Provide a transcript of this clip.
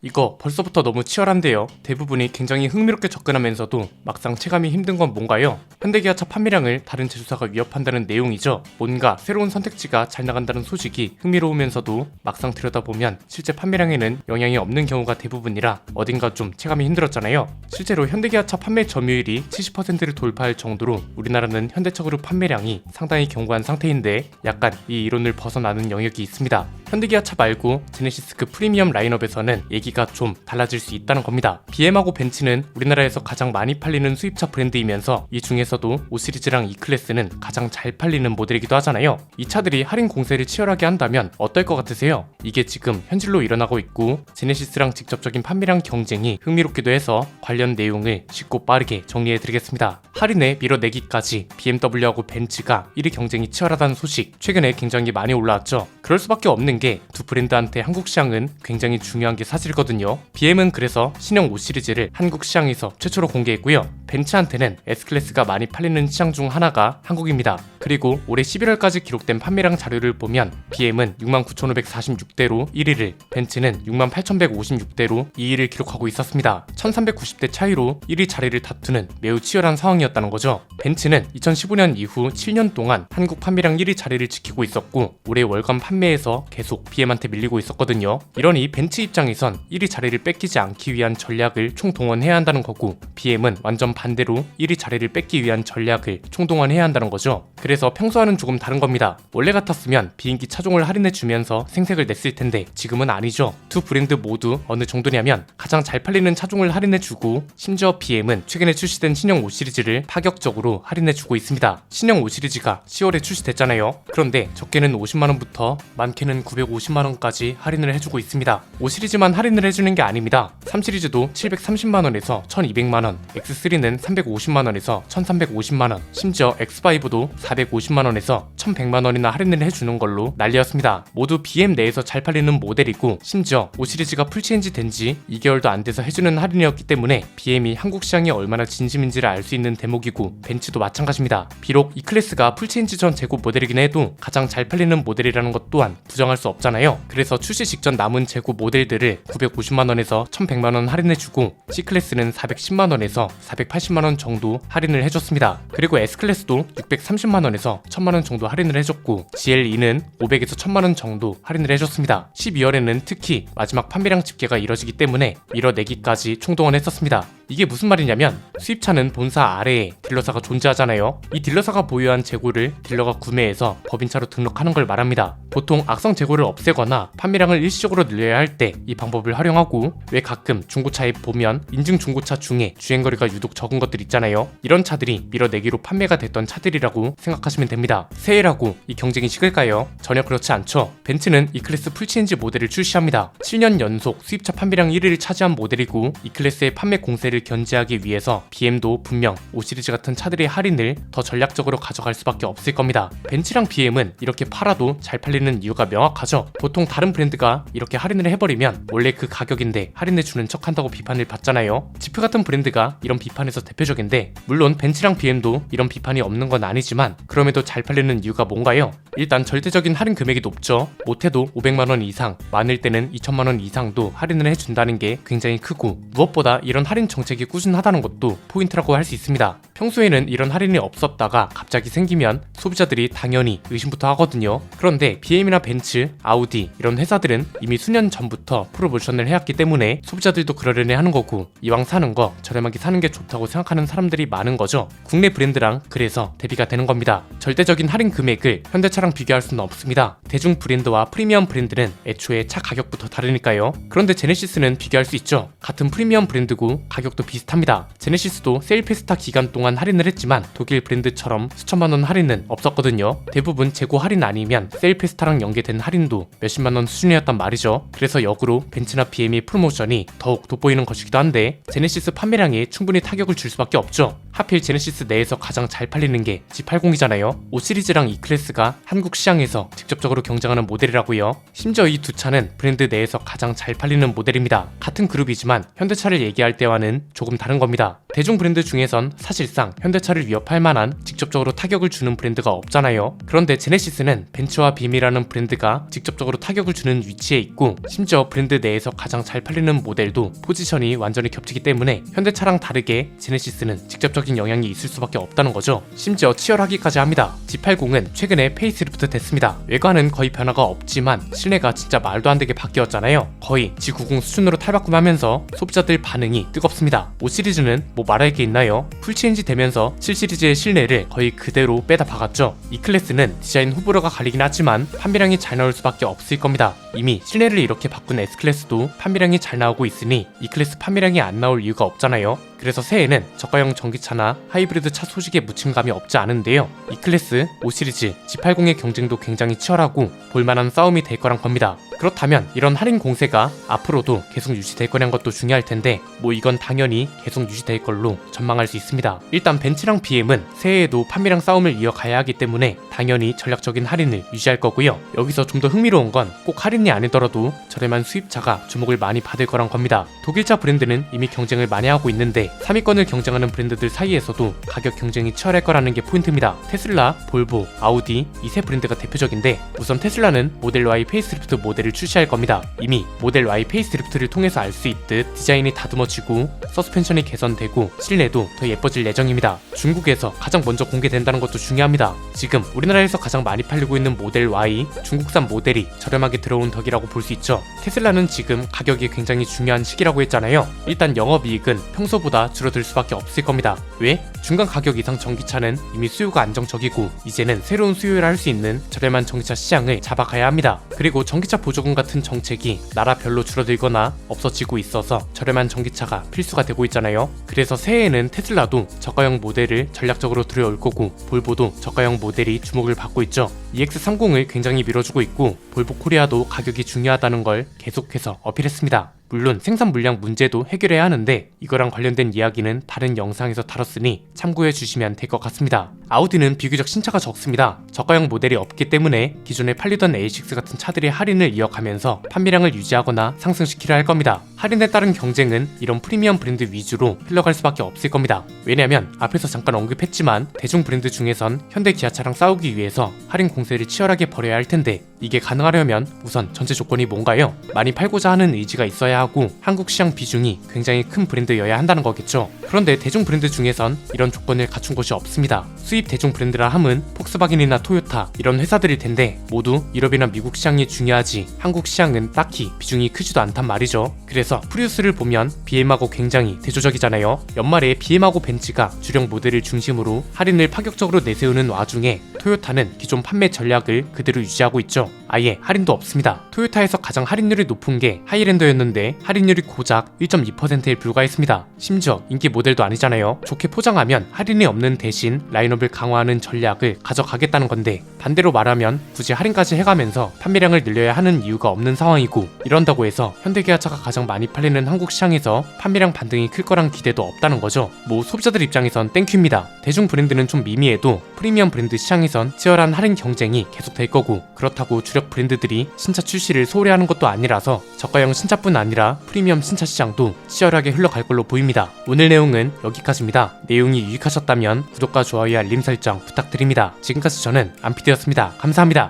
이거 벌써부터 너무 치열한데요. 대부분이 굉장히 흥미롭게 접근하면서도 막상 체감이 힘든 건 뭔가요? 현대기아차 판매량을 다른 제조사가 위협한다는 내용이죠. 뭔가 새로운 선택지가 잘 나간다는 소식이 흥미로우면서도 막상 들여다보면 실제 판매량에는 영향이 없는 경우가 대부분이라 어딘가 좀 체감이 힘들었잖아요. 실제로 현대기아차 판매 점유율이 70%를 돌파할 정도로 우리나라는 현대차 그룹 판매량이 상당히 견고한 상태인데 약간 이 이론을 벗어나는 영역이 있습니다. 현대기아차 말고 제네시스급 프리미엄 라인업에서는 얘기가 좀 달라질 수 있다는 겁니다. BM하고 벤츠는 우리나라에서 가장 많이 팔리는 수입차 브랜드이면서 이 중에서도 5시리즈랑 E클래스는 가장 잘 팔리는 모델이기도 하잖아요. 이 차들이 할인 공세를 치열하게 한다면 어떨 것 같으세요? 이게 지금 현실로 일어나고 있고 제네시스랑 직접적인 판매량 경쟁이 흥미롭기도 해서 관련 내용을 쉽고 빠르게 정리해드리겠습니다. 할인에 밀어내기까지 BMW하고 벤츠가 1위 경쟁이 치열하다는 소식 최근에 굉장히 많이 올라왔죠. 그럴 수밖에 없는 게 두 브랜드한테 한국 시장은 굉장히 중요한 게 사실이거든요. BM은 그래서 신형 5 시리즈를 한국 시장에서 최초로 공개했고요. 벤츠한테는 S클래스가 많이 팔리는 시장 중 하나가 한국입니다. 그리고 올해 11월까지 기록된 판매량 자료를 보면 BM은 69,546대로 1위를, 벤츠는 68,156대로 2위를 기록하고 있었습니다. 1,390대 차이로 1위 자리를 다투는 매우 치열한 상황이었다는 거죠. 벤츠는 2015년 이후 7년 동안 한국 판매량 1위 자리를 지키고 있었고 올해 월간 판매에서 계속 BM한테 밀리고 있었거든요. 이러니 벤츠 입장에선 1위 자리를 뺏기지 않기 위한 전략을 총동원해야 한다는 거고 BM은 완전 반대로 1위 자리를 뺏기 위한 전략을 총동원해야 한다는 거죠. 그래서 평소와는 조금 다른 겁니다. 원래 같았으면 비행기 차종을 할인해주면서 생색을 냈을 텐데 지금은 아니죠. 두 브랜드 모두 어느 정도냐면 가장 잘 팔리는 차종을 할인해주고 심지어 BM은 최근에 출시된 신형 5 시리즈를 파격적으로 할인해주고 있습니다. 신형 5 시리즈가 10월에 출시됐잖아요. 그런데 적게는 50만원부터 많게는 950만원까지 할인을 해주고 있습니다. 5 시리즈만 할인을 해주는 게 아닙니다. 3 시리즈도 730만원에서 1200만원, X3는 350만원에서 1350만원, 심지어 X5도 450만원에서 1100만원이나 할인을 해주는 걸로 난리였습니다. 모두 BM 내에서 잘 팔리는 모델이고 심지어 5 시리즈가 풀체인지 된 지 2개월도 안 돼서 해주는 할인이었기 때문에 BM이 한국 시장이 얼마나 진심인지를 알 수 있는 대목이고 벤츠도 마찬가지입니다. 비록 E클래스가 풀체인지 전 재고 모델이긴 해도 가장 잘 팔리는 모델이라는 것 또한 부정할 수 없잖아요. 그래서 출시 직전 남은 재고 모델들을 950만원에서 1100만원 할인해주고 C클래스는 410만원에서 480만원 정도 할인을 해줬습니다. 그리고 S클래스도 630만원에서 1000만원 정도 할인을 해줬고 GLE는 500에서 1000만원 정도 할인을 해줬습니다. 12월에는 특히 마지막 판매량 집계가 이뤄지기 때문에 밀어내기까지 총동원했었습니다. 이게 무슨 말이냐면 수입차는 본사 아래에 딜러사가 존재하잖아요. 이 딜러사가 보유한 재고를 딜러가 구매해서 법인차로 등록하는 걸 말합니다. 보통 악성 재고를 없애거나 판매량을 일시적으로 늘려야 할 때 이 방법을 활용하고 왜 가끔 중고차에 보면 인증 중고차 중에 주행거리가 유독 적은 것들 있잖아요. 이런 차들이 밀어내기로 판매가 됐던 차들이라고 생각하시면 됩니다. 새해라고 이 경쟁이 식을까요? 전혀 그렇지 않죠. 벤츠는 E클래스 풀체인지 모델을 출시합니다. 7년 연속 수입차 판매량 1위를 차지한 모델이고 E클래스의 판매 공세를 견제하기 위해서 BM도 분명 5 시리즈 같은 차들의 할인을 더 전략적으로 가져갈 수밖에 없을 겁니다. 벤츠랑 BM은 이렇게 팔아도 잘 팔리는 이유가 명확하죠. 보통 다른 브랜드가 이렇게 할인을 해버리면 원래 그 가격인데 할인해주는 척 한다고 비판을 받잖아요. 지프 같은 브랜드가 이런 비판에서 대표적인데 물론 벤츠랑 BM도 이런 비판이 없는 건 아니지만 그럼에도 잘 팔리는 이유가 뭔가요? 일단 절대적인 할인 금액이 높죠. 못해도 500만원 이상, 많을 때는 2천만원 이상도 할인을 해준다는 게 굉장히 크고 무엇보다 이런 할인 정책이 꾸준하다는 것도 포인트라고 할 수 있습니다. 평소에는 이런 할인이 없었다가 갑자기 생기면 소비자들이 당연히 의심부터 하거든요. 그런데 BM이나 벤츠, 아우디 이런 회사들은 이미 수년 전부터 프로모션을 해왔기 때문에 소비자들도 그러려니 하는 거고 이왕 사는 거 저렴하게 사는 게 좋다고 생각하는 사람들이 많은 거죠. 국내 브랜드랑 그래서 대비가 되는 겁니다. 절대적인 할인 금액을 현대차랑 비교할 수는 없습니다. 대중 브랜드와 프리미엄 브랜드는 애초에 차 가격부터 다르니까요. 그런데 제네시스는 비교할 수 있죠. 같은 프리미엄 브랜드고 가격도 비슷합니다. 제네시스도 세일 페스타 기간 동안 할인을 했지만 독일 브랜드처럼 수천만원 할인은 없었거든요. 대부분 재고 할인 아니면 세일 페스타랑 연계된 할인도 몇십만원 수준이었단 말이죠. 그래서 역으로 벤츠나 BM의 프로모션이 더욱 돋보이는 것이기도 한데 제네시스 판매량에 충분히 타격을 줄 수밖에 없죠. 하필 제네시스 내에서 가장 잘 팔리는 게 G80이잖아요. 5 시리즈랑 E 클래스가 한국 시장에서 직접적으로 경쟁하는 모델이라고요. 심지어 이 두 차는 브랜드 내에서 가장 잘 팔리는 모델입니다. 같은 그룹이지만 현대차를 얘기할 때와는 조금 다른 겁니다. 대중 브랜드 중에선 사실상 현대차를 위협할 만한 직접적으로 타격을 주는 브랜드가 없잖아요. 그런데 제네시스는 벤츠와 빔이라는 브랜드가 직접적으로 타격을 주는 위치에 있고, 심지어 브랜드 내에서 가장 잘 팔리는 모델도 포지션이 완전히 겹치기 때문에 현대차랑 다르게 제네시스는 직접적인 영향이 있을 수밖에 없다는 거죠. 심지어 치열하기까지 합니다. G80은 최근에 페이스리프트 됐습니다. 외관은 거의 변화가 없지만 실내가 진짜 말도 안 되게 바뀌었잖아요. 거의 G90 수준으로 탈바꿈하면서 소비자들 반응이 뜨겁습니다. 5 시리즈는 뭐 말할 게 있나요? 풀체인지 되면서 7 시리즈의 실내를 거의 그대로 빼다 박았죠. E 클래스는 디자인 호불호가 갈리긴 하지만 판매량이 잘 나올 수밖에 없을 겁니다. 이미 실내를 이렇게 바꾼 S 클래스도 판매량이 잘 나오고 있으니 E 클래스 판매량이 안 나올 이유가 없잖아요. 그래서 새해에는 저가형 전기차나 하이브리드 차 소식에 묻힘감이 없지 않은데요. E 클래스, 5 시리즈, G80의 경쟁도 굉장히 치열하고 볼만한 싸움이 될 거란 겁니다. 그렇다면 이런 할인 공세가 앞으로도 계속 유지될 거란 것도 중요할 텐데, 뭐 이건 당연히 계속 유지될 걸로 전망할 수 있습니다. 일단 벤츠랑 BM은 새해에도 판매량 싸움을 이어가야 하기 때문에 당연히 전략적인 할인을 유지할 거고요. 여기서 좀 더 흥미로운 건 꼭 할인이 아니더라도 저렴한 수입차가 주목을 많이 받을 거란 겁니다. 독일차 브랜드는 이미 경쟁을 많이 하고 있는데 3위권을 경쟁하는 브랜드들 사이에서도 가격 경쟁이 치열할 거라는 게 포인트입니다. 테슬라, 볼보, 아우디 이 세 브랜드가 대표적인데, 우선 테슬라는 모델 Y 페이스리프트 모델을 출시할 겁니다. 이미 모델 Y 페이스리프트를 통해서 알 수 있듯 디자인이 다듬어지고 서스펜션이 개선되고 실내도 더 예뻐질 예정입니다. 중국에서 가장 먼저 공개된다는 것도 중요합니다. 지금 우리나라에서 가장 많이 팔리고 있는 모델 Y, 중국산 모델이 저렴하게 들어온 덕이라고 볼 수 있죠. 테슬라는 지금 가격이 굉장히 중요한 시기라고 했잖아요. 일단 영업이익은 평소보다 줄어들 수밖에 없을 겁니다. 왜? 중간 가격 이상 전기차는 이미 수요가 안정적이고 이제는 새로운 수요를 할 수 있는 저렴한 전기차 시장을 잡아가야 합니다. 그리고 전기차 보조금 같은 정책이 나라별로 줄어들거나 없어지고 있어서 저렴한 전기차가 필수가 되고 있잖아요. 그래서 새해에는 테슬라도 저가형 모델을 전략적으로 들여올 거고, 볼보도 저가형 모델이 주목을 받고 있죠. EX30을 굉장히 밀어주고 있고, 볼보 코리아도 가격이 중요하다는 걸 계속해서 어필했습니다. 물론 생산 물량 문제도 해결해야 하는데 이거랑 관련된 이야기는 다른 영상에서 다뤘으니 참고해 주시면 될 것 같습니다. 아우디는 비교적 신차가 적습니다. 저가형 모델이 없기 때문에 기존에 팔리던 A6 같은 차들의 할인을 이어가면서 판매량을 유지하거나 상승시키려 할 겁니다. 할인에 따른 경쟁은 이런 프리미엄 브랜드 위주로 흘러갈 수밖에 없을 겁니다. 왜냐면 앞에서 잠깐 언급했지만 대중 브랜드 중에선 현대 기아차랑 싸우기 위해서 할인 공세를 치열하게 벌여야 할 텐데, 이게 가능하려면 우선 전제 조건이 뭔가요? 많이 팔고자 하는 의지가 있어야 하고 한국 시장 비중이 굉장히 큰 브랜드여야 한다는 거겠죠. 그런데 대중 브랜드 중에선 이런 조건을 갖춘 곳이 없습니다. 수입 대중 브랜드라 함은 폭스바겐이나 토요타 이런 회사들일 텐데 모두 유럽이나 미국 시장이 중요하지 한국 시장은 딱히 비중이 크지도 않단 말이죠. 그래서 프리우스를 보면 BM하고 굉장히 대조적이잖아요. 연말에 BM하고 벤츠가 주력 모델을 중심으로 할인을 파격적으로 내세우는 와중에 토요타는 기존 판매 전략을 그대로 유지하고 있죠. 아예 할인도 없습니다. 토요타에서 가장 할인율이 높은 게 하이랜더였는데 할인율이 고작 1.2%에 불과했습니다. 심지어 인기 모델도 아니잖아요. 좋게 포장하면 할인이 없는 대신 라인업을 강화하는 전략을 가져가겠다는 건데, 반대로 말하면 굳이 할인까지 해가면서 판매량을 늘려야 하는 이유가 없는 상황이고, 이런다고 해서 현대기아차가 가장 많이 팔리는 한국 시장에서 판매량 반등이 클 거란 기대도 없다는 거죠. 뭐 소비자들 입장에선 땡큐입니다. 대중 브랜드는 좀 미미해도 프리미엄 브랜드 시장에선 치열한 할인 경쟁이 계속될 거고, 그렇다고 주력 브랜드들이 신차 출시를 소홀히 하는 것도 아니라서 저가형 신차뿐 아니라 프리미엄 신차 시장도 치열하게 흘러갈 걸로 보입니다. 오늘 내용은 여기까지입니다. 내용이 유익하셨다면 구독과 좋아요, 알림 설정 부탁드립니다. 지금까지 저는 안피디였습니다. 감사합니다.